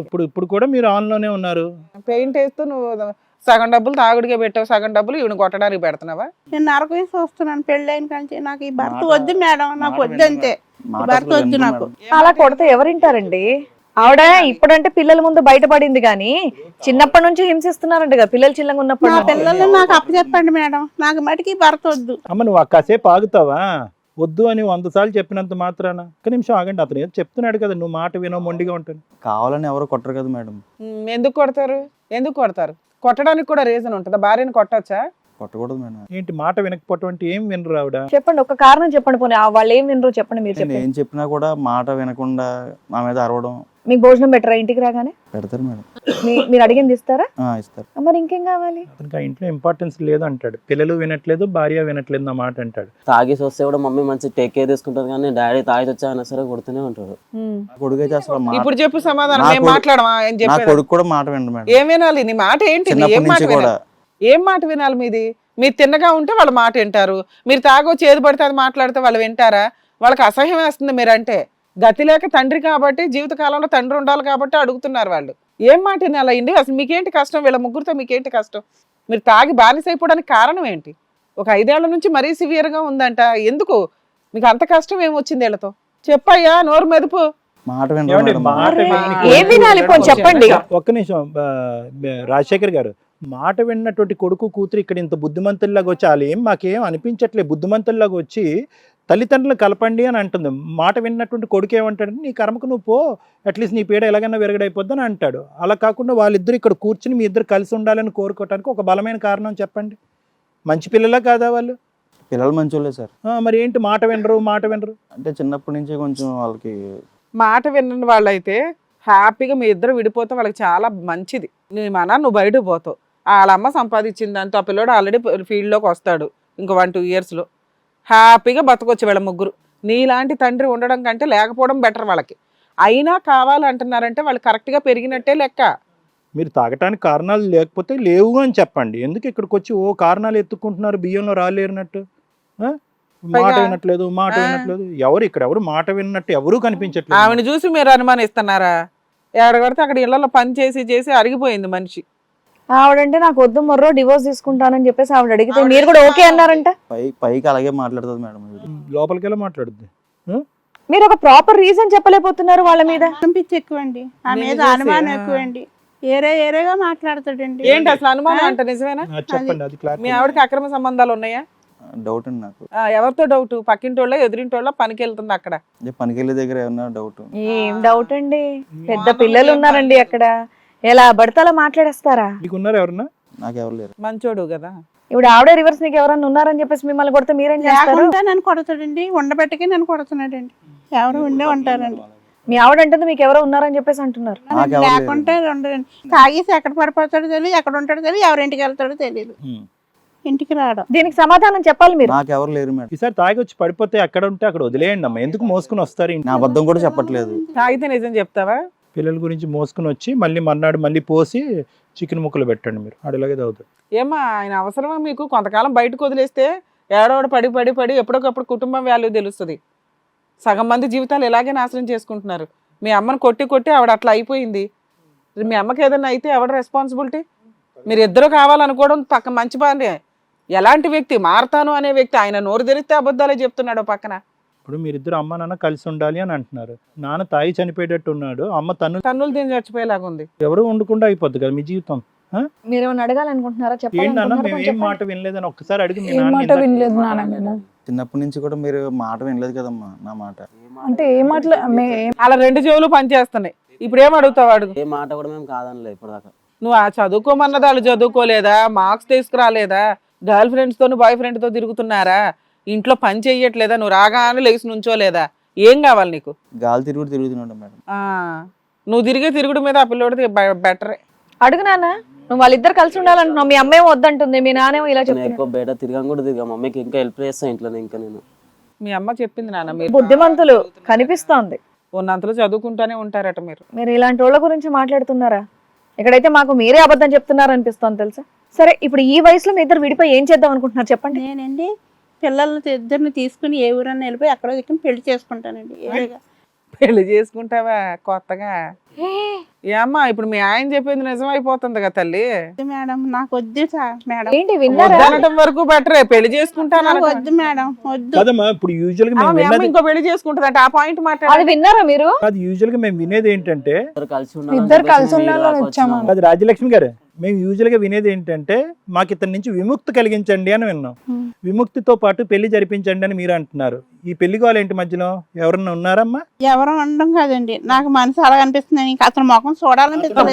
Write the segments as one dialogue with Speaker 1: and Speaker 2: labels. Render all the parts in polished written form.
Speaker 1: ఇప్పుడు కూడా మీరు ఆన్ లోనే ఉన్నారు.
Speaker 2: పెయింట్ వేస్తూ నువ్వు సగం డబ్బులు తాగుడికే పెట్టావు, సగం డబ్బులు ఈవిడ కొట్టడానికి పెడుతున్నావా?
Speaker 3: నేను నరకం చూస్తున్నాను పెళ్ళైన కంటే. నాకు ఈ భర్త వద్దు మేడం, నాకు వద్దు అంతే. ఈ భర్త వద్దు నాకు.
Speaker 4: అలా కొడితే ఎవరింటారండి? ఆవిడ ఇప్పుడంటే పిల్లల ముందు బయటపడింది కానీ చిన్నప్పటి నుంచి హింసిస్తున్నారంట కదా పిల్లలు చిన్నగా ఉన్నప్పుడు.
Speaker 3: నా పిల్లల్ని నాకు అప్పచెప్పండి మేడం, నాకు మటుకి భర్త వద్దు.
Speaker 1: అమ్మ నువ్వు కాసేపు ఆగుతావా? వద్దు అని 100 సార్లు చెప్పినంత మాత్రాన ఒక్క నిమిషం ఆగండి. అతను ఏదో చెప్తున్నాడు కదా, నువ్వు మాట వినో మొండిగా ఉంటాను.
Speaker 5: కావాలని ఎవరు కొట్టరు కదా మేడం.
Speaker 2: ఎందుకు కొడతారు? కొట్టడానికి కూడా రీజన్ ఉంటుందా? భార్యను కొట్టొచ్చా?
Speaker 5: కొట్టకూడదు మేడం.
Speaker 1: ఏంటి మాట వినకపోవటం అంటే ఏం వినరు ఆవిడ?
Speaker 4: చెప్పండి, ఒక కారణం చెప్పండి. పోనీ వాళ్ళు ఏం వినరు చెప్పండి, మీరు
Speaker 5: నేను
Speaker 4: చెప్పండి.
Speaker 5: ఏం చెప్పినా కూడా మాట వినకుండా నా మీద అరవడం.
Speaker 4: మీకు భోజనం పెట్టరా ఇంటికి రాగానే?
Speaker 5: పెడతారు మేడం.
Speaker 4: మీరు అడిగింది ఇస్తారా?
Speaker 5: ఇస్తారు.
Speaker 4: మరి ఇంకేం కావాలి?
Speaker 1: అతనికి ఆ ఇంట్లో ఇంపార్టెన్స్ లేదు అంటాడు. పిల్లలు వినట్లేదు, భార్య వినట్లేదు నా మాట అంటాడు.
Speaker 6: తాగేసి వస్తే కూడా మమ్మీ మంచి టేక్ కేర్ తీసుకుంటారు కానీ డాడీ తాగేసి వచ్చా అయినా సరే కొడుతూనే ఉంటాడు.
Speaker 5: నా కొడుకు అయితే అసలు
Speaker 2: ఇప్పుడు చెప్పు సమాధానం. మేము మాట్లాడమా?
Speaker 5: నా కొడుకు కూడా మాట వినడు మేడం.
Speaker 2: ఏం వినాలి? నీ మాట ఏంటి?
Speaker 5: చిన్నప్పటి నుంచి కూడా
Speaker 2: ఏం మాట వినాలి మీది? మీరు తిన్నగా ఉంటే వాళ్ళ మాట వింటారు, మీరు తాగొచ్చి ఏది పడితే అది మాట్లాడితే వాళ్ళు వింటారా? వాళ్ళకి అసహ్యం వేస్తుంది మీరంటే. గతి లేక తండ్రి కాబట్టి, జీవితకాలంలో తండ్రి ఉండాలి కాబట్టి అడుగుతున్నారు వాళ్ళు. ఏం మాట వినాలి ఇండి? అసలు మీకేంటి కష్టం? వీళ్ళ ముగ్గురితో మీకేంటి కష్టం? మీరు తాగి బానిస అయిపోవడానికి కారణం ఏంటి? ఒక 5 ఏళ్ల నుంచి మరీ సివియర్గా ఉందంట. ఎందుకు మీకు అంత కష్టం ఏమొచ్చింది వీళ్ళతో? చెప్పయ్యా, నోరు మెదుపు.
Speaker 5: మాట వినరు.
Speaker 4: ఏం వినాలి పోనీ చెప్పండి.
Speaker 1: ఒక్క నిమిషం రాజశేఖర్ గారు, మాట విన్నటువంటి కొడుకు కూతురు ఇక్కడ ఇంత బుద్ధిమంతుల్లాగా వచ్చి వాళ్ళు ఏం మాకేం అనిపించట్లేదు, బుద్ధిమంతుల్లాగా వచ్చి తల్లిదండ్రులు కలపండి అని అంటుంది. మాట విన్నటువంటి కొడుకు ఏమంటాడంటే నీ కర్మకు నువ్వు పో, అట్లీస్ట్ నీ పీడ ఎలాగైనా విరగడైపోద్దని అంటాడు. అలా కాకుండా వాళ్ళిద్దరు ఇక్కడ కూర్చుని మీ ఇద్దరు కలిసి ఉండాలని కోరుకోవటానికి ఒక బలమైన కారణం చెప్పండి. మంచి పిల్లలా కాదా వాళ్ళు?
Speaker 5: పిల్లలు మంచోళ్ళే సార్.
Speaker 1: మరి ఏంటి మాట వినరు?
Speaker 5: అంటే చిన్నప్పటి నుంచి కొంచెం వాళ్ళకి
Speaker 2: మాట విన్న వాళ్ళైతే హ్యాపీగా మీ ఇద్దరు విడిపోతే వాళ్ళకి చాలా మంచిది. నీ నువ్వు బయటకు పోతావు, వాళ్ళ అమ్మ సంపాదించింది దాంతో ఆ పిల్లోడు ఆల్రెడీ ఫీల్డ్లోకి వస్తాడు ఇంకో 1-2 ఇయర్స్లో. హ్యాపీగా బతకొచ్చు వీళ్ళ ముగ్గురు. నీలాంటి తండ్రి ఉండడం కంటే లేకపోవడం బెటర్ వాళ్ళకి. అయినా కావాలంటున్నారంటే వాళ్ళు కరెక్ట్గా పెరిగినట్టే లెక్క.
Speaker 1: మీరు తాగటానికి కారణాలు లేకపోతే లేవు అని చెప్పండి. ఎందుకు ఇక్కడికి వచ్చి ఓ కారణాలు ఎత్తుకుంటున్నారు బియ్యంలో రాలేరినట్టు? మాట వినట్లేదు. ఎవరు ఇక్కడ ఎవరు మాట విన్నట్టు ఎవరు కనిపించట్లేదు.
Speaker 2: ఆవిడ చూసి మీరు అనుమానిస్తున్నారా? ఎక్కడికడితే అక్కడ ఇళ్లలో పని చేసి అరిగిపోయింది మనిషి.
Speaker 4: ఆవిడంటే నాకు వద్దు మొర్రో డివోర్స్ తీసుకుంటానని చెప్పేసి ఆవిడ అడిగితే మీరు కూడా ఓకే అన్నారంట.
Speaker 5: పైకి అలాగే మాట్లాడుతుంది మేడం.
Speaker 1: లోపలికి వెళ్ళి మాట్లాడుద్ది.
Speaker 4: మీరు ఒక ప్రాపర్ రీజన్ చెప్పలేకపోతున్నారు వాళ్ళ మీద.
Speaker 3: పిచ్చి ఎక్కువండి, నా మీద అనుమానం ఎక్కువండి. ఏరేగా మాట్లాడతాడండి.
Speaker 2: ఏంటి అసలు అనుమానం అంటే? నిజమేనా?
Speaker 1: చెప్పండి, అది క్లారిటీ.
Speaker 2: మీ ఆవిడకి అక్రమ సంబంధాలు ఉన్నాయా?
Speaker 5: డౌట్ అండి నాకు.
Speaker 2: ఎవరితో డౌట్? పక్కింటోళ్ళ ఎదురింటోళ్ళ పనికి వెళ్తుంది అక్కడ?
Speaker 5: పనికి వెళ్ళే దగ్గర ఏమన్నా డౌట్?
Speaker 4: ఏం డౌట్ అండి? పెద్ద పిల్లలు ఉన్నారండి అక్కడ, ఎలా పడితే అలా మాట్లాడేస్తారా?
Speaker 1: మీకున్నారు ఎవరన్నా?
Speaker 5: నాకు ఎవరు లేరు.
Speaker 2: మంచోడు కదా.
Speaker 4: ఇప్పుడు ఆవిడే రివర్స్ నీకు ఎవరన్నా ఉన్నారని చెప్పేసి మిమ్మల్ని కొడితే మీరేం చేస్తారు?
Speaker 3: నన్ను కొడతాడండి, ఉండబెట్టకి నన్ను కొడుతున్నాడండి. ఎవరు ఉండే ఉంటారండి.
Speaker 4: మీ ఆవిడ అంటుంది మీకు ఎవరో ఉన్నారని చెప్పేసి అంటున్నారు.
Speaker 3: లేకుంటే ఉండరండి. తాగేసి ఎక్కడ పడిపోతాడో తెలియదు, ఎక్కడ ఉంటాడో తెలియదు, ఎవరింటికి వెళ్తాడో తెలియదు, ఇంటికి రావడం.
Speaker 4: దీనికి సమాధానం చెప్పాలి మీరు.
Speaker 5: నాకు ఎవరు లేరు మేడం.
Speaker 1: ఈసారి తాగి వచ్చి పడిపోతే అక్కడ ఉంటే అక్కడ వదిలేయండి అమ్మ. ఎందుకు మోసుకుని వస్తారు?
Speaker 5: నా అబద్ధం కూడా చెప్పట్లేదు.
Speaker 2: తాగితే నిజం చెప్తావా?
Speaker 1: పిల్లల గురించి మోసుకుని వచ్చి మళ్ళీ మర్నాడు మళ్ళీ పోసి చికెన్ ముక్కలు పెట్టండి మీరు. అడిలాగే తాగుతాడు.
Speaker 2: ఏమా ఆయన అవసరమా మీకు? కొంతకాలం బయటకు వదిలేస్తే ఏడోడ పడి ఎప్పటికప్పుడు కుటుంబం వాల్యూ తెలుస్తుంది. సగం మంది జీవితాలు ఇలాగే నాశనం చేసుకుంటున్నారు. మీ అమ్మను కొట్టి ఆవిడ అట్లా అయిపోయింది. మీ అమ్మకి ఏదైనా అయితే ఎవడ రెస్పాన్సిబిలిటీ? మీరు ఇద్దరు కావాలనుకోవడం పక్క మంచి పని. ఎలాంటి వ్యక్తి? మారతాను అనే వ్యక్తి. ఆయన నోరు తెరిస్తే అబద్ధాలే చెప్తున్నాడు పక్కన.
Speaker 1: ఇప్పుడు మీరిద్దరు అమ్మ నాన్న కలిసి ఉండాలి అని అంటున్నారు. నాన్న తాయి చనిపోయేటట్టు ఉన్నాడు, అమ్మ తన్నులు
Speaker 2: తిని చచ్చిపోయేలాగా ఉంది.
Speaker 1: ఎవరు ఉండకుండా అయిపోద్ది కదా మీ జీవితం.
Speaker 4: మీరేమన్నా అడగాలనుకుంటున్నారా?
Speaker 1: ఏం మాట వినలేదని ఒక్కసారి అడిగి
Speaker 5: చిన్నప్పటి నుంచి కూడా మీరు మాట వినలేదు కదమ్మా నా మాట.
Speaker 7: అంటే ఏ మాటలు
Speaker 2: అలా 2 చెవులు పనిచేస్తున్నాయి. ఇప్పుడు ఏం అడుగుతావు? అడుగు.
Speaker 6: ఏ మాట కూడా మేము కాదనలేదు ఇప్పటిదాకా.
Speaker 2: నువ్వు ఆ చదువుకోమన్నది వాళ్ళు చదువుకోలేదా? మార్క్స్ తీసుకురాలేదా? గర్ల్ ఫ్రెండ్స్ తో బాయ్ ఫ్రెండ్ తో తిరుగుతున్నారా? ఇంట్లో పని చెయ్యట్లేదా? నువ్వు రాగానే లేచి నుంచోలేదా? ఏం కావాలి నీకు?
Speaker 5: గాలి తిరుగుతున్నాడు మేడం.
Speaker 2: నువ్వు తిరుగుడు మీద ఆ పిల్లోడిది బెటరే.
Speaker 4: అడుగు నాన్న, నువ్వు వాళ్ళిద్దరు కలిసి ఉండాలంటున్నావు. మీ అమ్మేమో వద్దంటుంది, మీ నానేమో ఇలా చెప్తున్నా.
Speaker 6: ఎక్కువ బయట తిరిగా మమ్మీకి ఇంకా హెల్ప్ చేస్తాను ఇంట్లో. ఇంకా నేను
Speaker 2: మీ అమ్మ చెప్పింది నాన్న, మీరు
Speaker 4: బుద్ధిమంతులు కనిపిస్తోంది.
Speaker 2: ఉన్నంతలో చదువుకుంటానే ఉంటారట.
Speaker 4: మీరు ఇలాంటి వాళ్ళ గురించి మాట్లాడుతున్నారా? ఇక్కడైతే మాకు మీరే అబద్ధం చెప్తున్నారు అనిపిస్తోంది తెలుసా. సరే, ఇప్పుడు ఈ వయసులో మీ ఇద్దరు విడిపోయి ఏం చేద్దాం అనుకుంటున్నారు చెప్పండి.
Speaker 3: నేనండి పిల్లల్ని ఇద్దరిని తీసుకుని ఏ ఊరన్నా వెళ్ళిపోయి అక్కడ పెళ్లి చేసుకుంటానండి.
Speaker 2: పెళ్లి చేసుకుంటావా కొత్తగా? ఏమ్మా ఇప్పుడు మీ ఆయన చెప్పింది నిజమైపోతుంది కదా తల్లి.
Speaker 3: వద్దు మేడం, నాకు వద్దు సార్ మేడం.
Speaker 4: ఏంటి విన్నారా?
Speaker 2: వద్దనటం వరకు బెటరే, పెళ్లి చేసుకుంటాను
Speaker 3: నాకు వద్దు మేడం, వద్దు.
Speaker 1: కదమ్మా ఇప్పుడు యూజువల్ గా మేము
Speaker 2: మీ అమ్మ
Speaker 1: విన్నది
Speaker 2: ఇంకో పెళ్లి చేసుకుంటదంటే ఆ పాయింట్
Speaker 4: అది
Speaker 2: మాట్లాడాలి.
Speaker 4: విన్నారా మీరు?
Speaker 1: అది యూజువల్ గా మేము వినేది ఏంటంటే
Speaker 7: ఇద్దరు కలిసి ఉండాలని వచ్చాము.
Speaker 1: అది రాజ్యలక్ష్మి గారు, మేము యూజువల్ గా వినేది ఏంటంటే మాకు ఇతని నుంచి విముక్తి కలిగించండి అని విన్నాం. విముక్తితో పాటు పెళ్లి జరిపించండి అని మీరు అంటున్నారు. ఈ పెళ్లి గోల ఏంటి మధ్యలో? ఎవరన్నా ఉన్నారమ్మా?
Speaker 3: ఎవరు ఉండడం కాదండి, నాకు మనసు అలా అనిపిస్తుంది. ఇంకా అతని ముఖం చూడాలనిపిస్తుంది.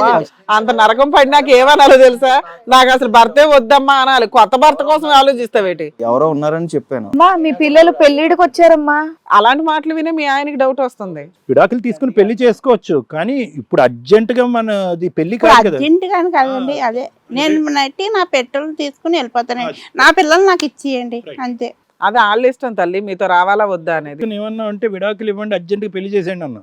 Speaker 2: అంత నరకం పడి నాకు ఏమనాలో తెలుసా? నాకు అసలు భర్తే వద్దమ్మా అనాలి. కొత్త భర్త కోసం ఆలోచిస్తావేటి?
Speaker 5: ఎవరో ఉన్నారని చెప్పాను.
Speaker 4: అమ్మా మీ పిల్లలు పెళ్లిడికి వచ్చారమ్మా.
Speaker 2: అలాంటి మాటలు వినే మీ ఆయనకి డౌట్ వస్తుంది.
Speaker 1: విడాకులు తీసుకుని పెళ్లి చేసుకోవచ్చు, కానీ ఇప్పుడు అర్జెంట్ గా మనది పెళ్లి కాదు కదా.
Speaker 3: అర్జెంట్ గాని కాదండి, అదే నేను నట్టి నా పెట్రోల్ తీసుకుని వెళ్ళిపోతానండి. నా పిల్లలు నాకు ఇచ్చేయండి అంతే.
Speaker 2: అది వాళ్ళ ఇష్టం తల్లి, మీతో రావాలా వద్దా అనేది.
Speaker 1: ఏమన్నా అంటే విడాకులు ఇవ్వండి, అర్జెంట్ గా పెళ్లి చేసేయండి అన్నా.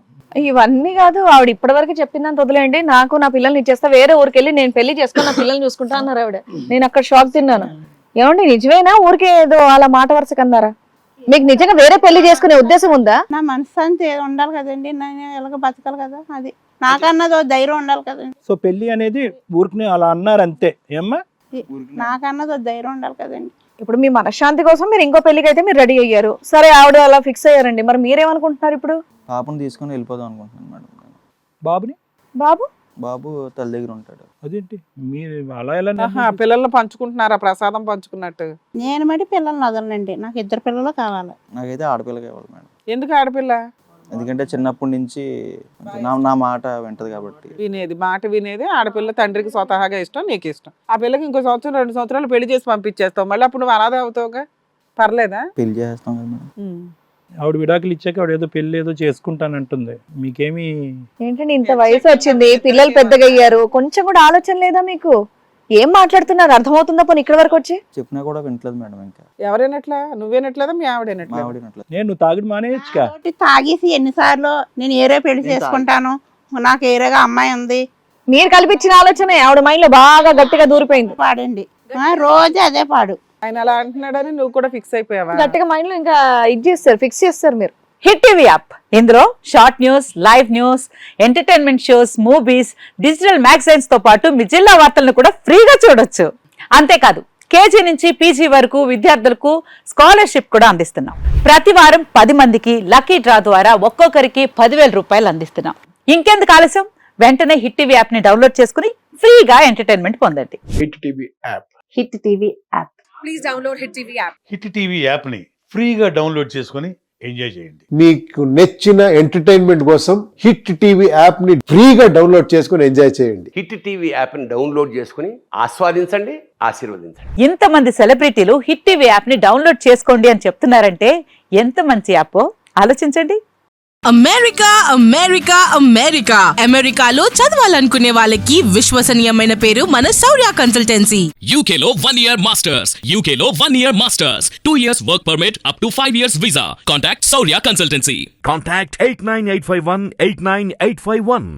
Speaker 4: ఇవన్నీ కాదు, ఆవిడ ఇప్పటి వరకు చెప్పిందని వదిలేండి. నాకు నా పిల్లల్ని ఇచ్చేస్తా, వేరే ఊరికి వెళ్ళి నేను పెళ్లి చేసుకుని నా పిల్లల్ని చూసుకుంటా అన్నారు ఆవిడ. నేను అక్కడ షాక్ తిన్నాను. ఏమండి నిజమేనా? ఊరికే ఏదో అలా మాట వరుస కన్నారా? మీకు నిజంగా వేరే పెళ్లి చేసుకునే ఉద్దేశం ఉందా?
Speaker 3: నా మనశ్శాంతి ఉండాలి కదండి, నేను ఎలాగ బతకాలి కదా, అది నాకన్నది ధైర్యం ఉండాలి కదండి.
Speaker 1: సో పెళ్లి అనేది ఊరికి అలా అన్నారు అంతే. ఏమ్మా
Speaker 3: నాకన్నది ధైర్యం ఉండాలి కదండి.
Speaker 4: ఇప్పుడు మీ మనశ్శాంతి కోసం మీరు ఇంకో పెళ్లికి అయితే మీరు రెడీ అయ్యారు. సరే ఆవిడ అలా ఫిక్స్ అయ్యారండి, మరి మీరేమనుకుంటున్నారు ఇప్పుడు?
Speaker 5: పాపను తీసుకొని వెళ్ళిపోదాం అనుకుంటున్నాను మేడం.
Speaker 1: బాబుని
Speaker 4: బాబు
Speaker 5: బాబు తల్లి దగ్గర ఉంటాడు.
Speaker 1: అదేంటి మీరు అలా ఎలా
Speaker 2: పిల్లల్ని పంచుకుంటున్నారా ప్రసాదం పంచుకున్నట్టు?
Speaker 3: నేను మరి పిల్లల్ని వదలనండి, నాకు ఇద్దరు పిల్లలు కావాలి.
Speaker 5: నాకైతే ఆడపిల్ల కావాలి మేడం.
Speaker 2: ఎందుకు ఆడపిల్ల?
Speaker 5: ఎందుకంటే చిన్నప్పటి నుంచి నా మాట వింటది కాబట్టి.
Speaker 2: వినేది మాట వినేది ఆడపిల్ల, తండ్రికి స్వతహాగా ఇష్టం, నీకు ఇష్టం. ఆ పిల్లకి ఇంకో సంవత్సరం 2 సంవత్సరాలు పెళ్లి చేసి పంపించేస్తావు, మళ్ళీ అప్పుడు నువ్వు అనాథ అవుతావుగా. పర్లేదా?
Speaker 5: పెళ్లి చేస్తాం కదా మేడం.
Speaker 1: ఆవిడ విడాకులు ఇచ్చాక ఆవిడ ఏదో పెళ్లి ఏదో చేసుకుంటానంటుంది. మీకేమి
Speaker 4: ఏంటండి ఇంత వయసు వచ్చింది, పిల్లలు పెద్దగా అయ్యారు, కొంచెం కూడా ఆలోచన లేదా మీకు? ఏం మాట్లాడుతున్నారు అర్థమవుతుందా పోనీ ఇక్కడ వరకు వచ్చి?
Speaker 5: చెప్పినా కూడా వింటలేదు మేడం. ఇంకా
Speaker 2: ఎవరైనట్లా? నువ్వేనట్లేదా మీ ఆవిడేనట్లా?
Speaker 5: ఆవిడనట్లేదు.
Speaker 1: నేను తాగుడు మానేయచ్చుగా.
Speaker 3: కాబట్టి తాగేసి ఎన్నిసార్లు నేను ఏరే పెళ్లి చేసుకుంటాను, నాకు ఏరేగా అమ్మాయి ఉంది
Speaker 4: మీరు కల్పించిన ఆలోచన ఆవిడ మైండ్ లో బాగా గట్టిగా దూరిపోయింది.
Speaker 3: పాడండి, రోజు అదే పాడు.
Speaker 2: ఆయన అలా అంటున్నాడని నువ్వు కూడా ఫిక్స్ అయిపోయావా?
Speaker 4: గట్టిగా మైండ్ లో ఇంకా ఇది చేస్తారు, ఫిక్స్ చేస్తారు మీరు.
Speaker 8: హిట్ టీవీ యాప్, ఇందులో short news, live news, entertainment shows, movies, digital magazines తో పాటు మీ జిల్లా వార్తలను కూడా ఫ్రీగా చూడొచ్చు. అంతేకాదు కేజీ నుంచి పీజీ వరకు విద్యార్థులకు స్కాలర్షిప్ కూడా అందిస్తున్నాం. ప్రతి వారం 10 మందికి లక్కీ డ్రా ద్వారా ఒక్కొక్కరికి 10,000 రూపాయలు అందిస్తున్నాం. ఇంకెందుకు ఆలస్యం, వెంటనే హిట్ టీవీ యాప్ ని డౌన్లోడ్ చేసుకుని ఫ్రీగా ఎంటర్టైన్మెంట్ పొందండి.
Speaker 9: Hit TV app.
Speaker 8: Hit TV app.
Speaker 10: Please download hit TV app.
Speaker 9: Hit TV app ని ఫ్రీగా డౌన్లోడ్ చేసుకొని ఎంజాయ్ చేయండి.
Speaker 11: మీకు నచ్చిన ఎంటర్టైన్మెంట్ కోసం హిట్ టీవీ యాప్ ని ఫ్రీగా డౌన్లోడ్ చేసుకొని ఎంజాయ్ చేయండి.
Speaker 12: హిట్ టీవీ యాప్ ని డౌన్లోడ్ చేసుకుని ఆస్వాదించండి, ఆశీర్వదించండి.
Speaker 8: ఇంతమంది సెలబ్రిటీలు హిట్ టీవీ యాప్ ని డౌన్లోడ్ చేసుకోండి అని చెప్తున్నారంటే ఎంత మంచి యాప్ ఆలోచించండి.
Speaker 10: అమెరికా అమెరికా అమెరికా అమెరికాలో చదవాలనుకునే వాళ్ళకి విశ్వసనీయమైన పేరు మన శౌర్య కన్సల్టెన్సీ.
Speaker 13: UK లో 1 year masters, UK లో 1 year masters, 2 years work permit up to 5 years visa. Contact Saurya Consultancy.
Speaker 14: Contact 89851 89851.